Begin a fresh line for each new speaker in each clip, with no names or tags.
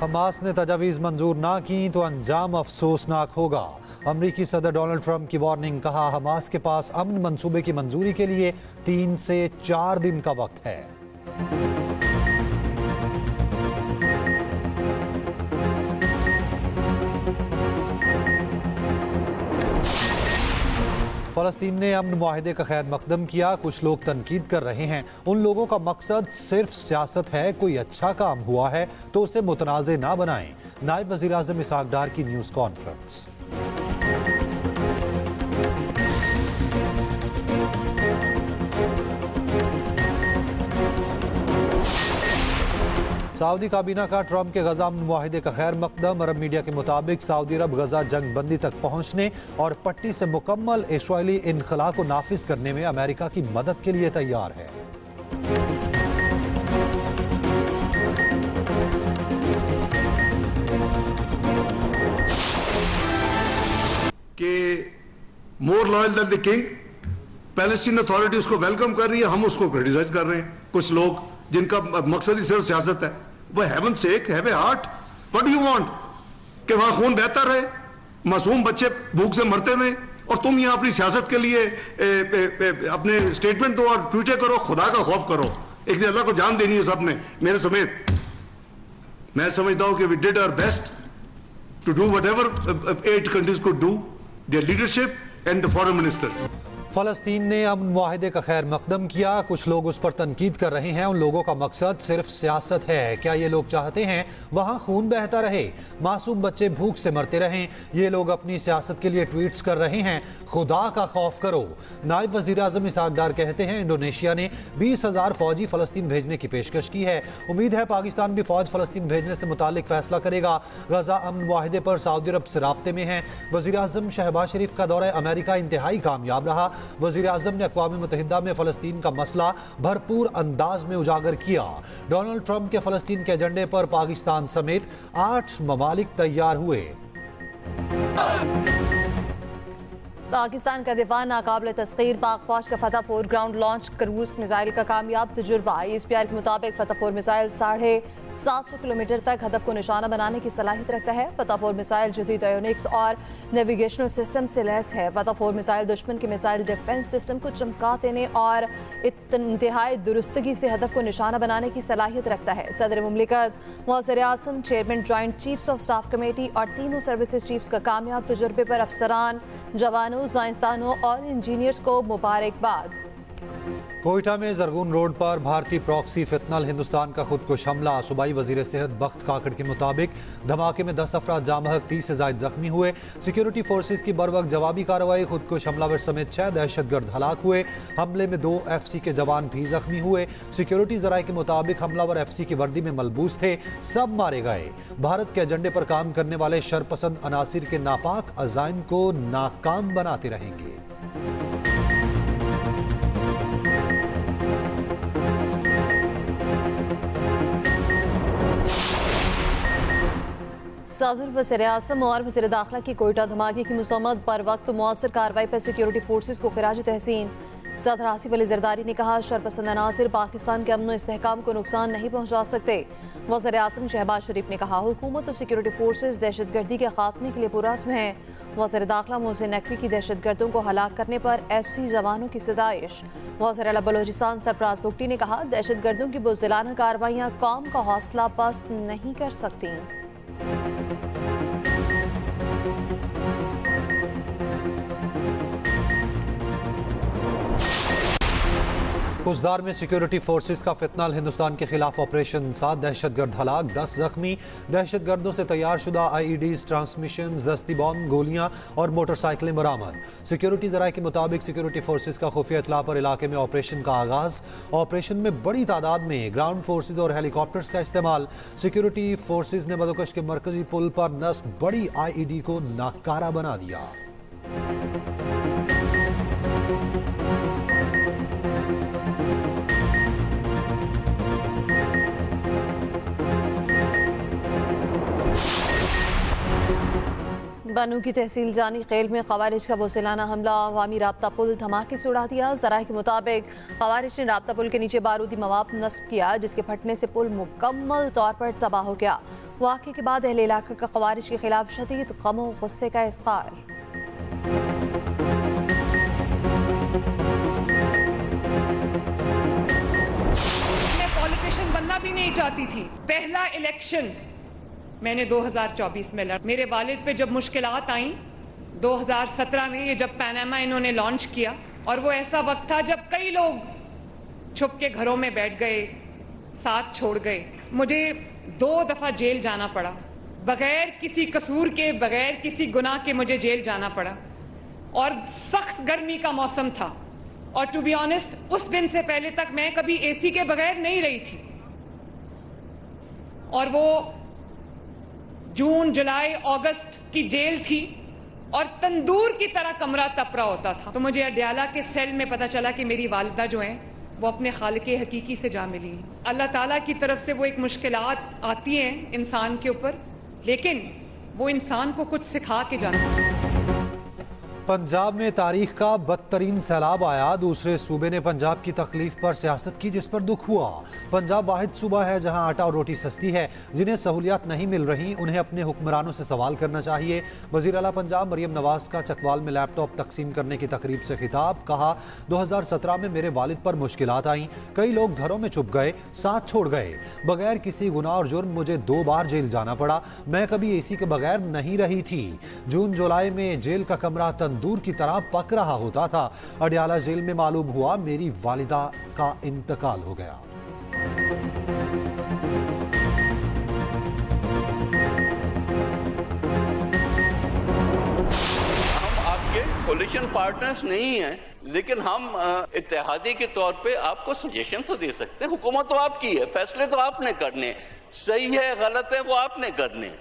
Hamas ने तजावीज़ मंजूर ना की तो अंजाम अफसोसनाक होगा। अमरीकी सदर डोनाल्ड ट्रंप की वार्निंग, कहा हमास के पास अमन मंसूबे की मंजूरी के लिए 3 से 4 दिन का वक्त है। फ़लस्तीन ने अमन मुआहिदे का खैर मकदम किया। कुछ लोग तनकीद कर रहे हैं, उन लोगों का मकसद सिर्फ सियासत है। कोई अच्छा काम हुआ है तो उसे मुतनाज़े ना बनाएं। नायब वज़ीर आज़म इसहाक डार की न्यूज़ कॉन्फ्रेंस। सऊदी काबीना का ट्रंप के गजा मुआहिदे का खैर मकदम। अरब मीडिया के मुताबिक सऊदी अरब गजा जंग बंदी तक पहुंचने और पट्टी से मुकम्मल इस्राईली इनखला को नाफिज करने में अमेरिका की मदद के लिए तैयार है।
कि more loyal than the king, Palestine authority उसको वेलकम कर रही है, हम उसको क्रिटिसाइज कर रहे हैं। कुछ लोग जिनका मकसद ही सिर्फ सियासत है, वो haven sec have a heart, what do you want कि वहां खून बहता रहे, मासूम बच्चे भूख से मरते रहे, और तुम यहां अपनी सियासत के लिए अपने स्टेटमेंट दो और ट्वीटे करो। खुदा का खौफ करो, एक दिन अल्लाह को जान देनी है सबने, मेरे समेत। मैं समझता हूं कि we did our best to do whatever 8 countries could do, their leadership and the foreign ministers.
फ़लस्तीन ने अमन मुआहिदे का खैर मकदम किया। कुछ लोग उस पर तनकीद कर रहे हैं, उन लोगों का मकसद सिर्फ सियासत है। क्या ये लोग चाहते हैं वहाँ खून बहता रहे, मासूम बच्चे भूख से मरते रहें? ये लोग अपनी सियासत के लिए ट्वीट्स कर रहे हैं। खुदा का खौफ करो। नायब वज़ीर आज़म इसहाक डार कहते हैं इंडोनेशिया ने 20,000 फौजी फ़लस्तीन भेजने की पेशकश की है। उम्मीद है पाकिस्तान भी फ़ौज फ़लस्तीन भेजने से मुतालिक फैसला करेगा। गजा अमन मुआहिदे पर सऊदी अरब से राब्ते में है। वज़ीर आज़म शहबाज शरीफ का दौरा अमेरिका इंतहाई कामयाब रहा। वज़ीर आज़म ने अक़वाम मुत्तहिदा में फ़लस्तीन का मसला भरपूर अंदाज में उजागर किया। डोनाल्ड ट्रंप के फ़लस्तीन के एजेंडे पर पाकिस्तान समेत 8 ममालिक तैयार हुए।
पाकिस्तान का दिफा नाकाबिल तस्खीर। पाक फौज का फतह 4 ग्राउंड लॉन्च क्रूज मिसाइल का कामयाब तजुर्बा। ISPR के मुताबिक फतह 4 मिसाइल 750 किलोमीटर तक हदफ को निशाना बनाने की सलाहियत रखता है। फतह 4 मिसाइल जदीद आयोनिक्स और नेविगेशनल सिस्टम से लैस है। फतह 4 मिसाइल दुश्मन के मिसाइल डिफेंस सिस्टम को चमका देने और इंतहाई दुरुस्तगी से हदफ को निशाना बनाने की सलाहियत रखता है। सदर मुमलिकत, वज़ीर आज़म, chairman joint chiefs of staff committee और तीनों सर्विसेज चीफ्स का कामयाब तजुर्बे पर अफसरान, जवानों, साइंसदानों और इंजीनियर्स को मुबारकबाद।
कोयटा में जरगून रोड पर भारतीय प्रॉक्सी फितनल हिंदुस्तान का खुदकुश हमला। सूबाई वजीर सेहत बख्त काकड़ के मुताबिक धमाके में 10 अफराद जामहक, 30 से ज्यादा जख्मी हुए। सिक्योरिटी फोर्सेज की बरवक्त जवाबी कार्रवाई, खुदकुश हमलावर समेत 6 दहशतगर्द हलाक हुए। हमले में 2 FC के जवान भी जख्मी हुए। सिक्योरिटी जराये के मुताबिक हमलावर FC की वर्दी में मलबूस थे, सब मारे गए। भारत के एजेंडे पर काम करने वाले शरपसंद अनासिर के नापाक अज़ाइम को नाकाम बनाते रहेंगे।
सदर वज़ीर-ए-आज़म और वज़ीर दाखिला की कोयटा धमाके की मज़म्मत। पर वक्त मुअस्सर कार्रवाई पर सिक्योरिटी फोर्सेज को खिराज तहसीन। सदर आसिफ अली ज़रदारी ने कहा शरपसंद अनासिर पाकिस्तान के अमन और इस्तेहकाम को नुकसान नहीं पहुँचा सकते। वज़ीर आज़म शहबाज शरीफ ने कहा हुकूमत और सिक्योरिटी फोर्सेज दहशतगर्दी के खात्मे के लिए पुरअज़्म हैं। वज़ीर दाखिला मोहसिन नकवी की दहशतगर्दों को हलाक करने पर FC जवानों की सदाइश। वज़ीर आला बलोचिस्तान सरफराज बुगटी ने कहा दहशतगर्दों की बुज़दिलाना कार्रवाइयाँ कौम का हौसला पस्त नहीं कर सकती।
कुसदार में सिक्योरिटी फोर्सेस का फितनल हिंदुस्तान के खिलाफ ऑपरेशन। 7 दहशतगर्द हलाक, 10 जख्मी। दहशतगर्दों से तैयार शुदा IEDs, ट्रांसमिशन, दस्ती बॉम्ब, गोलियां और मोटरसाइकिलें बरामद। सिक्योरिटी जराये के मुताबिक सिक्योरिटी फोर्सेस का खुफिया इत्तला पर इलाके में ऑपरेशन का आगाज। ऑपरेशन में बड़ी तादाद में ग्राउंड फोर्सेज और हेलीकॉप्टर्स का इस्तेमाल। सिक्योरिटी फोर्सेज ने मदोकश के मरकजी पुल पर नस्ब बड़ी IED को नाकारा बना दिया।
पन्नू की तहसील जानी खेल में खवारिज का वोसिलाना हमला अवामी राब्ता पुल धमाके से उड़ा दिया। ज़राए के मुताबिक खवारिज ने राब्ता पुल के नीचे बारूदी मवाद नस्ब किया, जिसके फटने से पुल मुकम्मल तौर पर तबाह हो गया। वाक़े के बाद अहले इलाका का खवारिज के खिलाफ शदीद गम और गुस्से का इज़हार।
मैं पॉलिटिशियन बनना भी नहीं चाहती थी। पहला इलेक्शन मैंने 2024 में लड़ा। मेरे वालिद पे जब मुश्किलात आई 2017 में, ये जब पैनामा इन्होंने लॉन्च किया, और वो ऐसा वक्त था जब कई लोग छुप के घरों में बैठ गए, साथ छोड़ गए। मुझे 2 दफा जेल जाना पड़ा, बगैर किसी कसूर के, बगैर किसी गुनाह के मुझे जेल जाना पड़ा। और सख्त गर्मी का मौसम था, और टू बी ऑनेस्ट उस दिन से पहले तक मैं कभी एसी के बगैर नहीं रही थी। और वो जून, जुलाई, अगस्त की जेल थी, और तंदूर की तरह कमरा तपरा होता था। तो मुझे अडयाला के सेल में पता चला कि मेरी वालिदा जो हैं वो अपने खालिके हकीकी से जा मिली। अल्लाह ताला की तरफ से वो एक मुश्किलात आती हैं इंसान के ऊपर, लेकिन वो इंसान को कुछ सिखा के जाती है।
पंजाब में तारीख का बदतरीन सैलाब आया। दूसरे सूबे ने पंजाब की तकलीफ पर सियासत की, जिस पर दुख हुआ। पंजाब वाहिद सूबा है जहां आटा और रोटी सस्ती है। जिन्हें सहूलियात नहीं मिल रही उन्हें अपने हुक्मरानों से सवाल करना चाहिए। वज़ीर आला पंजाब मरियम नवाज का चकवाल में लैपटॉप तकसीम करने की तकरीब से खिताब। कहा, 2017 में मेरे वालिद पर मुश्किलात आईं, कई लोग घरों में छुप गए, साथ छोड़ गए। बगैर किसी गुनाह और जुर्म मुझे 2 बार जेल जाना पड़ा। मैं कभी एसी के बगैर नहीं रही थी। जून जुलाई में जेल का कमरा तंदूर की तरह पक रहा होता था। अडयाला जेल में मालूम हुआ मेरी वालिदा का इंतकाल हो गया।
हम आपके कोलिशन पार्टनर्स नहीं हैं, लेकिन हम इत्तेहादी के तौर पे आपको सजेशन तो दे सकते हैं। हुकूमत तो आपकी है, फैसले तो आपने करने, सही है गलत है वो आपने करने।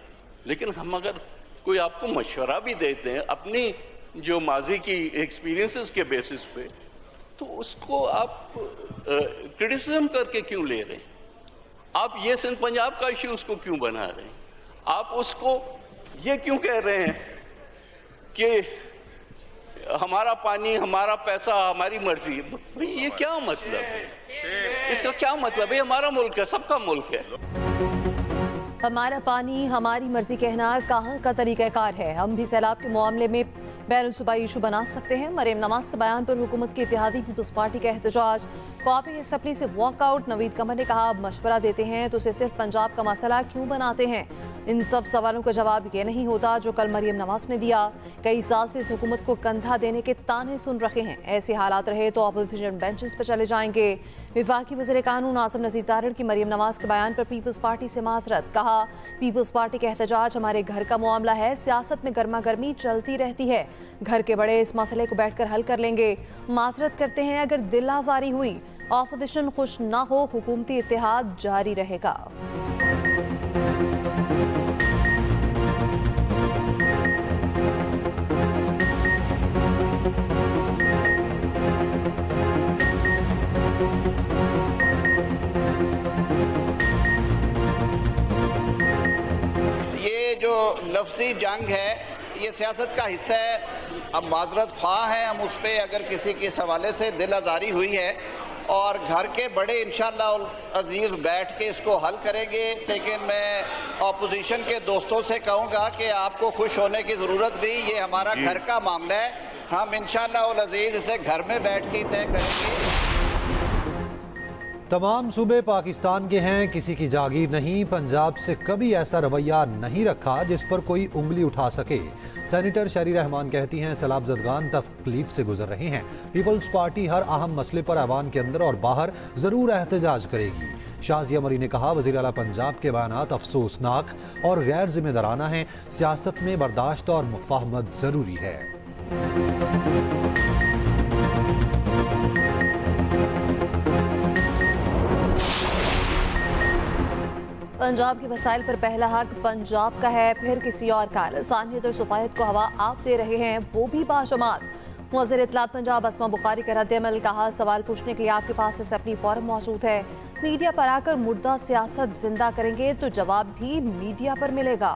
लेकिन हम अगर कोई आपको मशवरा भी देते हैं अपनी जो माजी की एक्सपीरियंसेस के बेसिस पे, तो उसको आप क्रिटिसिज्म करके क्यों ले रहे हैं? आप ये सिंध पंजाब का इश्यू उसको क्यों बना रहे हैं? आप उसको ये क्यों कह रहे हैं कि हमारा पानी, हमारा पैसा, हमारी मर्जी? भाई ये क्या मतलब है? इसका क्या मतलब है? हमारा मुल्क है, सबका मुल्क है।
हमारा पानी, हमारी मर्जी कहना कहाँ का तरीक़ाकार है? हम भी सैलाब के मामले में बैन सूबाई इशू बना सकते हैं। मरियम नवाज के बयान पर हुकूमत की इत्तेहादी पीपल्स पार्टी का एहतजाज। कॉपी असम्बली से वॉकआउट। नवीद कमर ने कहा, मशवरा देते हैं तो उसे सिर्फ पंजाब का मसला क्यों बनाते हैं? इन सब सवालों का जवाब ये नहीं होता जो कल मरियम नवाज ने दिया। कई साल से इस हुकूमत को कंधा देने के ताने सुन रहे हैं। ऐसे हालात रहे तो अपोजिशन बेंचेस पर चले जाएंगे। विफाकी वज़ीर कानून आसिम नज़ीर तारड़ की मरियम नवाज के बयान पर पीपल्स पार्टी से माजरत। कहा, पीपल्स पार्टी का एहतजाज हमारे घर का मामला है। सियासत में गर्मा गर्मी चलती रहती है। घर के बड़े इस मसले को बैठकर हल कर लेंगे। माजरत करते हैं अगर दिल आज़ारी हुई, ऑपोजिशन खुश ना हो, हुकूमती इत्तेहाद जारी रहेगा।
ये जो लफ्ज़ी जंग है ये सियासत का हिस्सा है। अब माजरत ख्वाह हैं हम उस पर, अगर किसी के हवाले से दिल आज़ारी हुई है, और घर के बड़े इंशाअल्लाह अजीज़ बैठ के इसको हल करेंगे। लेकिन मैं ऑपोजिशन के दोस्तों से कहूँगा कि आपको खुश होने की ज़रूरत नहीं, ये हमारा घर का मामला है। हम इंशाअल्लाह अजीज़ इसे घर में बैठ के तय करेंगे।
तमाम सूबे पाकिस्तान के हैं, किसी की जागीर नहीं। पंजाब से कभी ऐसा रवैया नहीं रखा जिस पर कोई उंगली उठा सके। सेनेटर शरी रहमान कहती हैं, सैलाब ज़दगान तकलीफ से गुजर रहे हैं। पीपल्स पार्टी हर अहम मसले पर ऐवान के अंदर और बाहर ज़रूर एहतजाज करेगी। शाजिया मरी ने कहा, वज़ीर आला पंजाब के बयानात अफसोसनाक और गैर जिम्मेदाराना हैं। सियासत में बर्दाश्त और मुफाहमत ज़रूरी है।
पंजाब के वसाइल पर पहला हक पंजाब का है, फिर किसी और का। लसानियत और सुफायत को हवा आप दे रहे हैं, वो भी बाशमात। मुअज़्ज़िर इत्तलात पंजाब अस्मा बुखारी का रद्द-ए-अमल। कहा, सवाल पूछने के लिए आपके पास असेंबली फोरम मौजूद है। मीडिया पर आकर मुर्दा सियासत जिंदा करेंगे तो जवाब भी मीडिया पर मिलेगा।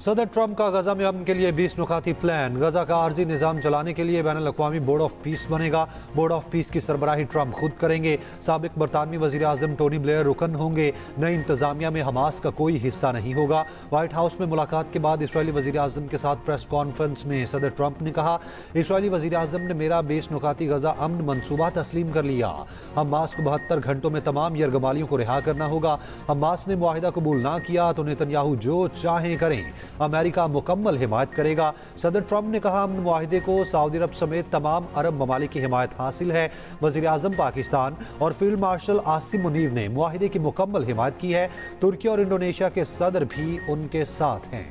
सदर ट्रंप का गजा में अमन के लिए 20 नुकाती प्लान। गजा का आर्जी निज़ाम चलाने के लिए बैनुल अक़वामी बोर्ड ऑफ पीस बनेगा। बोर्ड ऑफ पीस की सरबराही ट्रंप खुद करेंगे। साबिक बरतानवी वज़ीर आज़म टोनी ब्लेयर रुकन होंगे। नई इंतजामिया में हमास का कोई हिस्सा नहीं होगा। व्हाइट हाउस में मुलाकात के बाद इसराइली वज़ीर आज़म के साथ प्रेस कॉन्फ्रेंस में सदर ट्रंप ने कहा, इसराइली वज़ीर आज़म ने मेरा 20 नुकाती गजा अमन मनसूबा तस्लीम कर लिया। हमास को 72 घंटों में तमाम यरगमालियों को रिहा करना होगा। हमास ने मुआहिदा कबूल ना किया तो नेतन्याहू जो चाहें करें, अमेरिका मुकम्मल हिमायत करेगा। सदर ट्रंप ने कहा, अमन मुआहिदे को सऊदी अरब समेत तमाम अरब ममालिक की हिमायत हासिल है। वज़ीर आज़म पाकिस्तान और फील्ड मार्शल आसिम मुनीर ने मुआहिदे की मुकम्मल हिमायत की है। तुर्की और इंडोनेशिया के सदर भी उनके साथ हैं।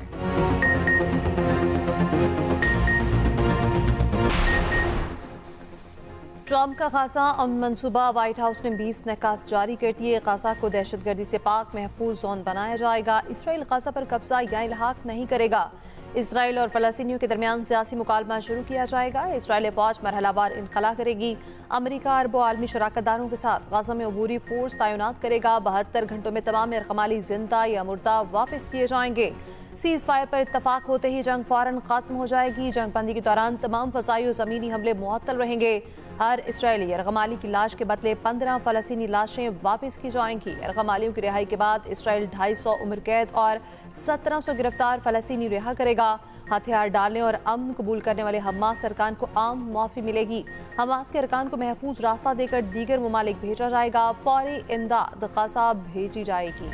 ट्रंप का गाजा अमन मनसूबा। व्हाइट हाउस ने 20 नकात जारी कर दिए। गाजा को दहशतगर्दी से पाक महफूज जोन बनाया जाएगा। इसराइल गाजा पर कब्जा या इल्हाक नहीं करेगा। इसराइल और फ़लस्तीनियों के दरमियान सियासी मुकालमा शुरू किया जाएगा। इसराइली फ़ौज मरहलावार इनखला करेगी। अमरीका अरब व आलमी शराकतदारों के साथ गाजा में अबूरी फोर्स तैनात करेगा। 72 घंटों में तमाम यरगमाली जिंदा या मुर्दा वापस किए जाएंगे। सीज़ फायर पर इत्तफाक होते ही जंग फौरन खत्म हो जाएगी। जंग बंदी के दौरान तमाम फ़ज़ाई और ज़मीनी हमले मुअत्तल रहेंगे। हर इसराइली यरगमाली की लाश के बदले 15 फ़लस्तीनी लाशें वापस की जाएंगी। यरगमालियों की रिहाई के बाद इसराइल 250 उम्र कैद और 1700 गिरफ्तार फ़लस्तीनी रिहा करेगा। हथियार डालने और अमन कबूल करने वाले हमास अरकान को आम माफ़ी मिलेगी। हमास के अरकान को महफूज रास्ता देकर दीगर ममालिक भेजा जाएगा। फौरी इमदाद गाजा भेजी जाएगी।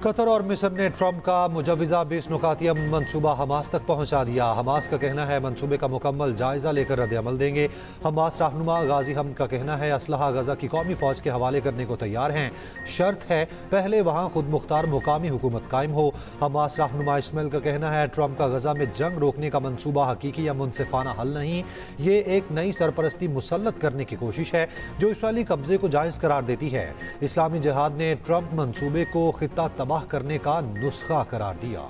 कतर और मिस्र ने ट्रंप का मुजव्वज़ा 20 नुकाती अमन मनसूबा हमास तक पहुंचा दिया। हमास का कहना है मनसूबे का मुकम्मल जायजा लेकर रद्द अमल देंगे। हमास रहनुमा गाजी हमद का कहना है असलहा गजा की कौमी फौज के हवाले करने को तैयार हैं, शर्त है पहले वहाँ खुद मुख्तार मुकामी हुकूमत कायम हो। हमास रहनुमा इस्माइल का कहना है ट्रंप का गजा में जंग रोकने का मनसूबा हकीकी या मुनसिफाना हल नहीं, ये एक नई सरपरस्ती मुसल्लत करने की कोशिश है जो इसराइली कब्जे को जायज़ करार देती है। इस्लामी जिहाद ने ट्रंप मनसूबे को खित्ता तबाह करने का नुस्खा करार दिया।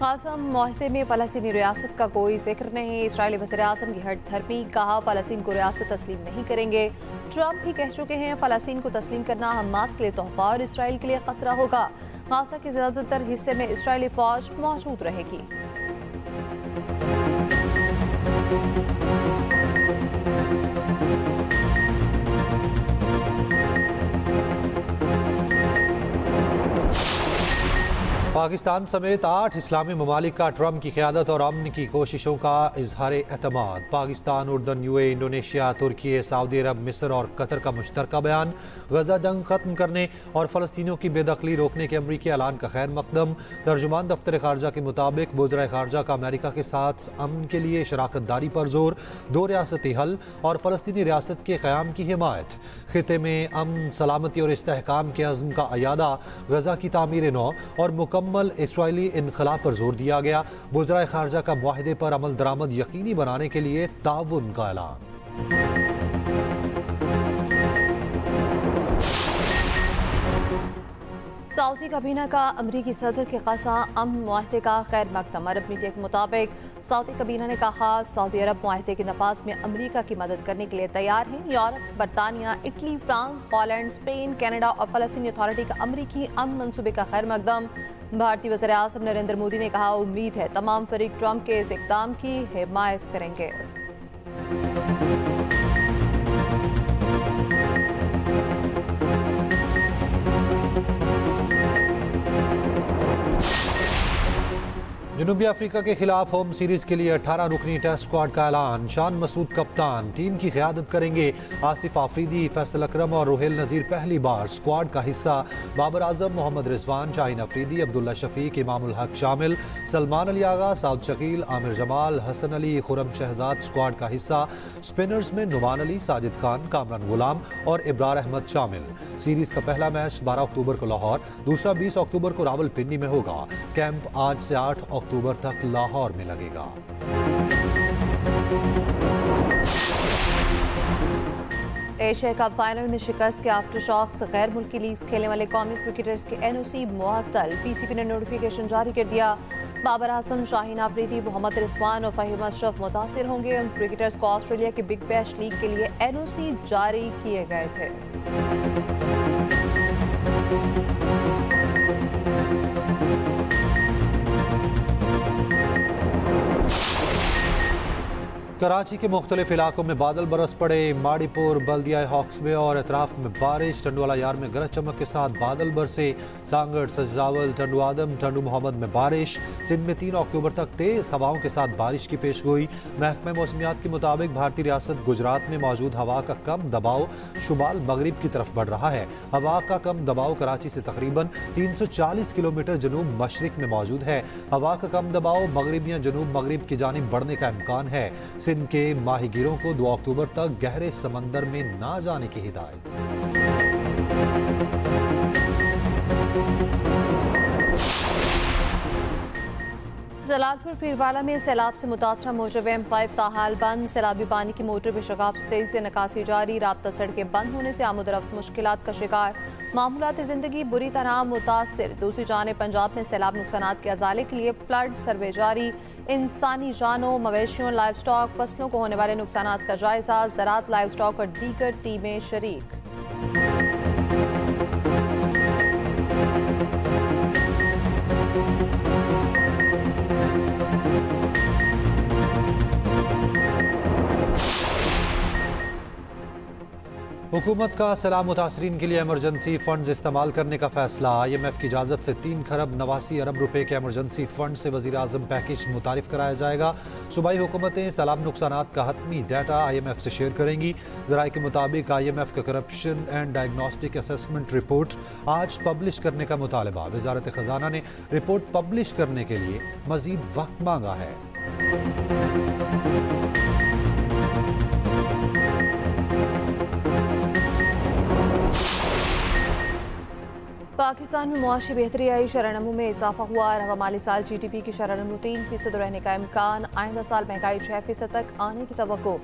गाजा मुआहदे में फ़लस्तीनी रियासत का कोई जिक्र नहीं। इसराइली वज़ीर आज़म की हट धर्मी, कहा फ़लस्तीन को रियासत तस्लीम नहीं करेंगे। ट्रंप भी कह चुके हैं फ़लस्तीन को तस्लीम करना हमास के लिए तोहफा और इसराइल के लिए खतरा होगा। गाजा के ज़्यादातर हिस्से में इसराइली फ़ौज मौजूद रहेगी।
पाकिस्तान समेत 8 इस्लामी ममालिक का ट्रंप की क़यादत और अमन की कोशिशों का इजहार एतमाद। पाकिस्तान, उर्दन, यूए, इंडोनेशिया, तुर्की, सऊदी अरब, मिस्र और कतर का मुश्तरका बयान। गजा जंग खत्म करने और फ़लस्तीनियों की बेदखली रोकने के अमरीकी ऐलान का खैर मकदम। तर्जुमान दफ्तर खारजा के मुताबिक वज़ीर खारजा का अमेरिका के साथ अमन के लिए शराकत दारी पर जोर, 2 रियासती हल और फ़लस्तीनी रियासत के क़याम की हिमायत। खिते में अमन, सलामती और इस्तेहकाम के अज़्म का अयादा। गजा की तामीर नौ और मुकम्मल इसराइली इनखला पर जोर दिया गया। वज़ीर खारजा का मुआहदे पर अमल दरामद यकीनी बनाने के लिए ताउन का ऐलान।
सऊदी काबीना का अमरीकी सदर के गजा अमन मुआहदे का खैर मकदम। अरब मीडिया के मुताबिक सऊदी काबीना ने कहा सऊदी अरब मुआहदे के नफाज में अमरीका की मदद करने के लिए तैयार है। यूरोप, बरतानिया, Italy, France, Holland, Spain, Canada और फ़लस्तीनी अथॉरिटी का अमरीकी अमन मनसूबे का खैर मकदम। भारतीय वज़ीर आज़म नरेंद्र मोदी ने कहा, उम्मीद है तमाम फरीक ट्रंप के इस इक़दाम की हिमायत करेंगे।
जनूबी अफ्रीका के खिलाफ होम सीरीज के लिए 18 रुकनी टेस्ट स्क्वाड का ऐलान। शान मसूद कप्तान, टीम की क़यादत करेंगे। आसिफ आफरीदी, फैसल अकरम और रुहेल नज़ीर पहली बार स्क्वाड का हिस्सा। बाबर आजम, मोहम्मद रिजवान, शाहीन अफरीदी, अब्दुल्ला शफीक, इमामुल हक शामिल। सलमान अली आगा, साउद शकील, आमिर जमाल, हसन अली, खुरम शहजाद स्क्वाड का हिस्सा। स्पिनर्स में नुमान अली, साजिद खान, कामरान गुलाम और इब्रार अहमद शामिल। सीरीज का पहला मैच 12 अक्टूबर को लाहौर, दूसरा 20 अक्टूबर को रावलपिंडी में होगा। कैंप आज से 8 अक्टूबर तक लाहौर में लगेगा।
एशिया कप फाइनल में शिकस्त के आफ्टर शॉक्स गैर मुल्की लीग खेलने वाले कौमी क्रिकेटर्स के NOC मुअत्तल। PCB ने नोटिफिकेशन जारी कर दिया। बाबर आजम, शाहीन आफरीदी, मोहम्मद रिजवान और फहीम अशरफ मुतासिर होंगे। उन क्रिकेटर्स को ऑस्ट्रेलिया की बिग बैश लीग के लिए NOC जारी किए गए थे।
कराची के मुख्तलिफ इलाकों में बादल बरस पड़े। माड़ीपुर, बल्दिया हॉक्स में और अतराफ में बारिश। टंडवाला यार में गरज चमक के साथ बादल बरसे। सांगड़, सजावल, टंडू आदम, टंडू मोहम्मद में बारिश। सिंध में 3 अक्टूबर तक तेज हवाओं के साथ बारिश की पेशगोई। महकमा मौसमियात के मुताबिक भारतीय रियासत गुजरात में मौजूद हवा का कम दबाव शुमाल मगरिब की तरफ बढ़ रहा है। हवा का कम दबाव कराची से तकरीबन 340 किलोमीटर जनूब मशरिक में मौजूद है। हवा का कम दबाव मगरिब या जनूब मगरिब की जानिब बढ़ने का इम्कान है। सिंध के माहीगीरों को 2 अक्टूबर तक गहरे समंदर में ना जाने की हिदायत।
जलालपुर पीरवाला में सैलाब से मुतासरा मोटर M5 ताहाल बंद। सैलाबी पानी की मोटर में शगाफ से तेजी से निकासी जारी। राब्ता सड़कें बंद होने से आमदरफ्त मुश्किलात का शिकार। मामूलात जिंदगी बुरी तरह मुतासिर। दूसरी जानिब पंजाब में सैलाब नुकसानात के अजाले के लिए फ्लड सर्वे जारी। इंसानी जानों, मवेशियों, लाइव स्टॉक, फसलों को होने वाले नुकसानात का जायजा। ज़राअत, लाइव स्टॉक और दीगर टीमें शरीक।
हुकूमत का सैलाब मुतासरीन के लिए एमरजेंसी फंड्स इस्तेमाल करने का फैसला। IMF की इजाज़त से 3 खरब 89 अरब रुपए के एमरजेंसी फंड से वज़ीर आज़म पैकेज मुतारिफ कराया जाएगा। सूबाई हुकूमतें सैलाब नुकसानात का हतमी डाटा IMF से शेयर करेंगी। ज़राए के मुताबिक IMF का corruption and diagnostic assessment report आज पब्लिश करने का मुतालबा। वज़ारत ख़जाना ने रिपोर्ट पब्लिश करने के लिए मज़ीद वक्त मांगा है।
पाकिस्तान में मुआशी बेहतरी आई। शरह-ए-नमू में इजाफा हुआ। रवा माली साल GDP की शरह-ए-नमू 3% रहने का इम्कान। आइंदा साल महंगाई 6% तक आने की तवक्को।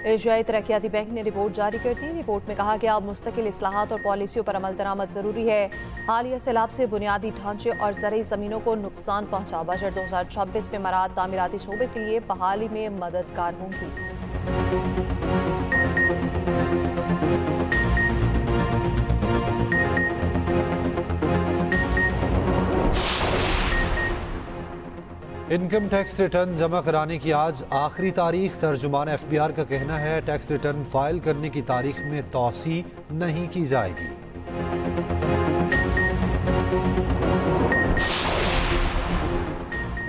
एशियाई तरक्याती बैंक ने रिपोर्ट जारी कर दी। रिपोर्ट में कहा गया मुस्तकिल इस्लाहात और पॉलिसियों पर अमल दरामद जरूरी है। हालिया सैलाब से बुनियादी ढांचे और ज़रई ज़मीनों को नुकसान पहुंचा। बजट 2026 में मराद तामीराती शोबे के लिए बहाली में मददगार होंगी।
इनकम टैक्स रिटर्न जमा कराने की आज आखिरी तारीख। तर्जुमान FBR का कहना है टैक्स रिटर्न फाइल करने की तारीख में तौसी नहीं की जाएगी।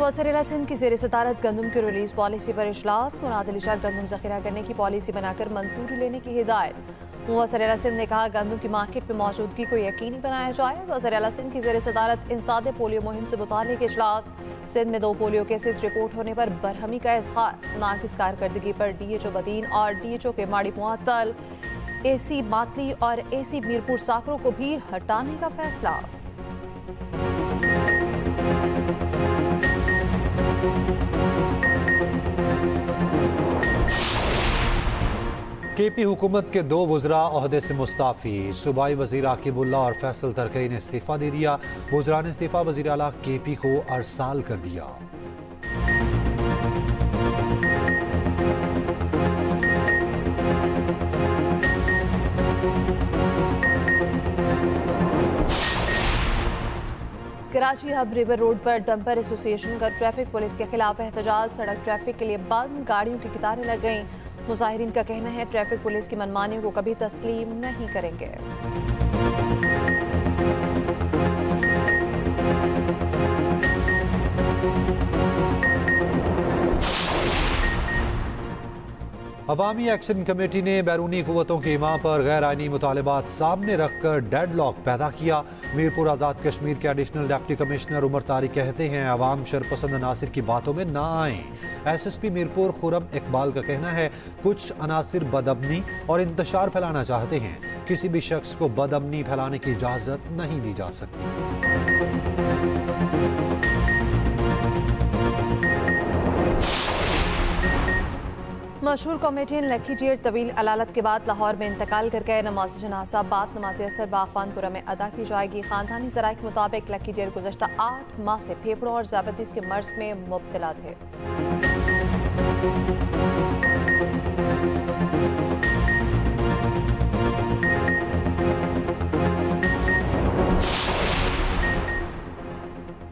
वज़ीर सिंध की ज़ेर सदारत गंदम की रिलीज पॉलिसी पर इजलास। मुनादिल इजात गंदम ज़ख़ीरा करने की पॉलिसी बनाकर मंजूरी लेने की हिदायत। वज़ीर सिंध ने कहा गंदम की मार्केट में मौजूदगी को यकीनी बनाया जाए। वज़ीर सिंध की ज़ेर सदारत इंसदाद पोलियो मुहिम से मुताल्लिक़ इजलास। सिंध में 2 पोलियो केसेस रिपोर्ट होने पर बरहमी का इज़हार। नाकिस कारकर्दगी पर DHO बदीन और DHO के माड़ी मुअत्तल। AC मातली और AC मीरपुर साकरों को भी हटाने का फैसला।
KP हुकूमत के 2 वज़रा ओहदे से मुस्ताफ़ी। सूबाई वज़ीर आकिबुल्ला और फैसल तरकई ने इस्तीफ़ा दे दिया। वज़रा ने इस्तीफ़ा वज़ीर आला KP को अरसाल कर दिया।
कराची हब रिवर रोड पर डंपर एसोसिएशन का ट्रैफिक पुलिस के खिलाफ एहतजाज। सड़क ट्रैफिक के लिए बंद, गाड़ियों की कतारें लग गईं। मुजाहिरीन का कहना है ट्रैफिक पुलिस की मनमानियों को कभी तस्लीम नहीं करेंगे।
अवामी एक्शन कमेटी ने बैरूनी कुव्वतों की हिमा पर गैर आइनी मुतालबात सामने रखकर डेडलॉक पैदा किया। मीरपुर आज़ाद कश्मीर के additional deputy commissioner Umar Tariq कहते हैं अवाम शरपसंद अनासिर की बातों में ना आएं। SSP मीरपुर खुरम इकबाल का कहना है कुछ अनासिर बदअमनी और इंतशार फैलाना चाहते हैं। किसी भी शख्स को बदअमनी फैलाने की इजाज़त नहीं दी जा सकती।
मशहूर कॉमेडियन लकी जेर तवील अलालत के बाद लाहौर में इंतकाल कर गए। नमाज जनाजा बाद नमाज असर बागबानपुरा में अदा की जाएगी। खानदानी ज़राए के मुताबिक लकी जेर गुज़श्ता 8 माह से फेफड़ों और ज़्यादतीस के मर्ज में मुब्तला थे।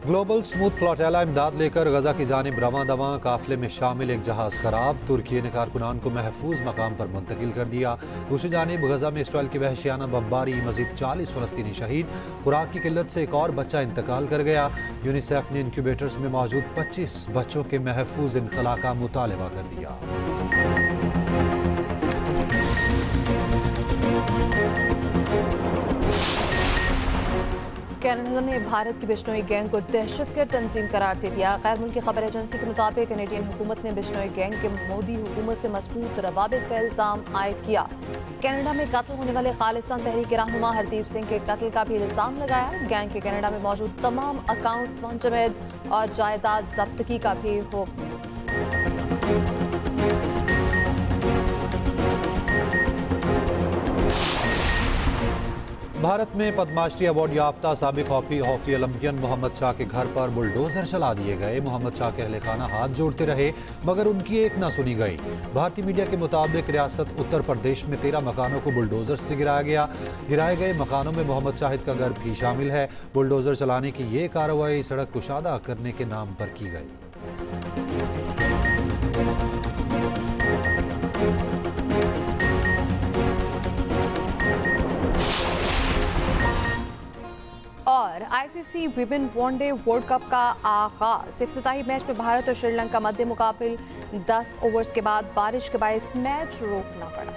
ग्लोबल स्मूथ फ्लोटेला इमदाद लेकर गजा की जानिब रवां दवा। काफिले में शामिल एक जहाज खराब। तुर्की ने कारकुनान को महफूज मकाम पर मुंतकिल कर दिया। दूसरी जानिब गजा में इसराइल की वहशियाना बमबारी, मजीद 40 फलस्तीनी शहीद। खुराक की किल्लत से एक और बच्चा इंतकाल कर गया। यूनिसेफ ने इंक्यूबेटर्स में मौजूद 25 बच्चों के महफूज इनखला का मुतालबा कर दिया।
कनाडा ने भारत की बिश्नोई गैंग को दहशतगर्द तंजीम करार दे दिया। गैर मुल्की खबर एजेंसी के मुताबिक कैनेडियन हुकूमत ने बिश्नोई गैंग के मोदी हुकूमत से मजबूत रवाबित का इल्ज़ाम आयद किया। कनाडा में कत्ल होने वाले खालिस्तान तहरीक के रहनुमा हरदीप सिंह के कत्ल का भी इल्ज़ाम लगाया। गैंग के कनाडा में मौजूद तमाम अकाउंट मुंजमद और जायदाद जब्तगी का भी हुक्म।
भारत में पद्मश्री अवार्ड याफ्ता साबिक हॉकी ओलंपियन मोहम्मद शाह के घर पर बुलडोजर चला दिए गए। मोहम्मद शाह के अहले खाना हाथ जोड़ते रहे मगर उनकी एक न सुनी गई। भारतीय मीडिया के मुताबिक रियासत उत्तर प्रदेश में 13 मकानों को बुलडोजर से गिराया गया। गिराए गए मकानों में मोहम्मद शाहिद का घर भी शामिल है। बुलडोजर चलाने की ये कार्रवाई सड़क कुशादा करने के नाम पर की गई।
और ICC women one day world cup का आगाज। इफ्तिताही मैच में भारत और श्रीलंका मध्य मुकाबिल 10 ओवर्स के बाद बारिश के बायस मैच रोकना पड़ा।